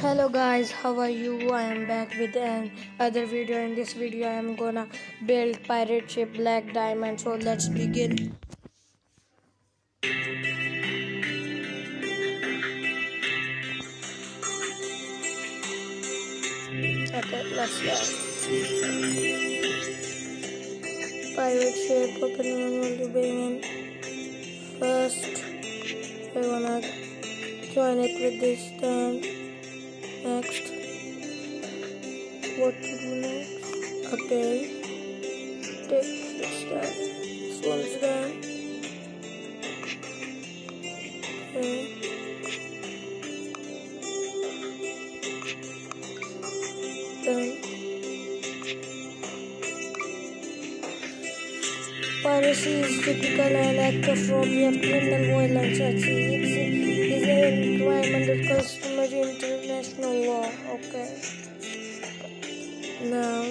Hello guys, how are you? I am back with another video. In this video I am gonna build pirate ship Black Diamond. So let's begin. Okay, let's start. Pirate ship opening and will be begin. First I wanna join it with this stand. Next, what to do next? Okay, take this stand. This one's done. Okay. Done. Piracy is typical an act of robbery or criminal violence. It is a crime under customary international law. Okay. Now.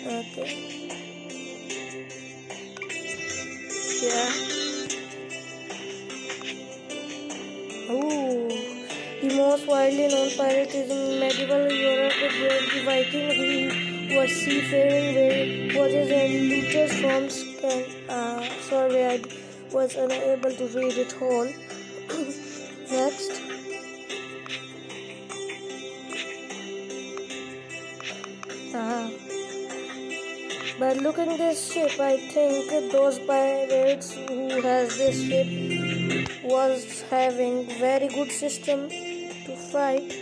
Okay. Yeah. Ooh. The most widely known pirate is in medieval Europe, the Viking who was seafaring voyages and looters from sorry, I was unable to read it whole. Next. But looking at this ship, I think those pirates who has this ship was having very good system to fight.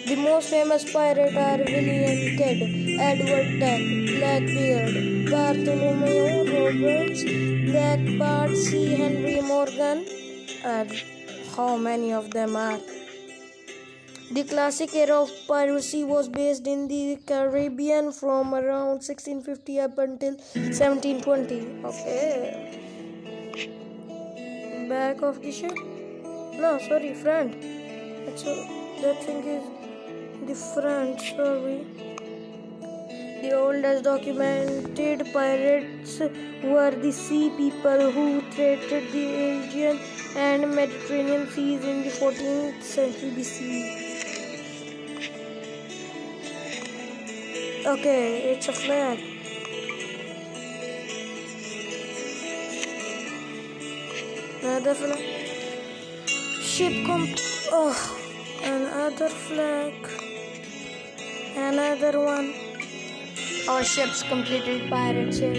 The most famous pirates are William Kidd, Edward Teck, Blackbeard, Bartholomew Roberts, Blackbeard, C. Henry Morgan, and how many of them are. The classic era of piracy was based in the Caribbean from around 1650 up until 1720. Okay. Back of the ship? No, sorry, front. That thing is the front, sorry. The oldest documented pirates were the sea people who traded the Aegean and Mediterranean seas in the 14th century BC. Okay, it's a flag. Another flag. Another flag. Another one. Our ship's completed pirate ship.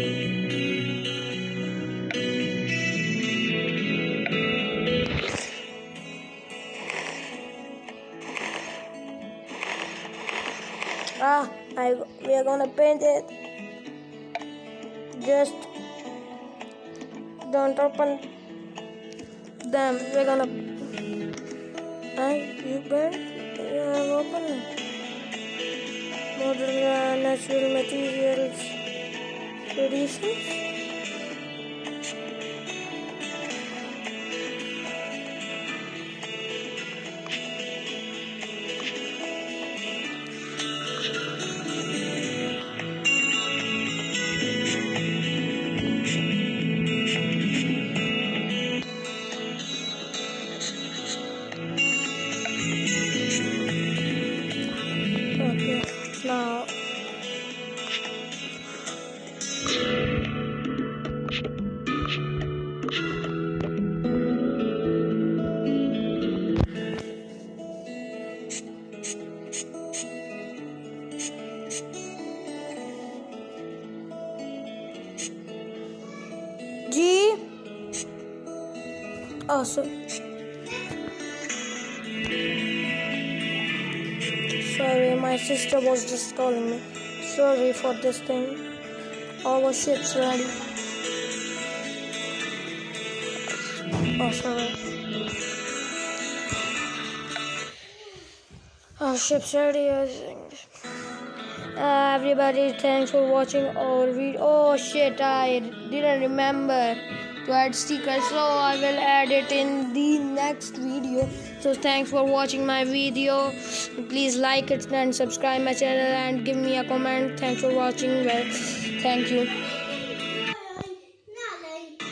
We are gonna paint it. Just don't open them. We're gonna. You bet. Yeah, open it. Modern natural materials producers. Now G. Oh, sorry, my sister was just calling me. Sorry for this thing. Our ship's ready. Oh, sorry. Our ship's ready, I think. Everybody, thanks for watching our video. Oh shit, I didn't remember. to add stickers, so I will add it in the next video. So thanks for watching my video. Please like it and subscribe my channel and give me a comment. Thanks for watching. Well, thank you.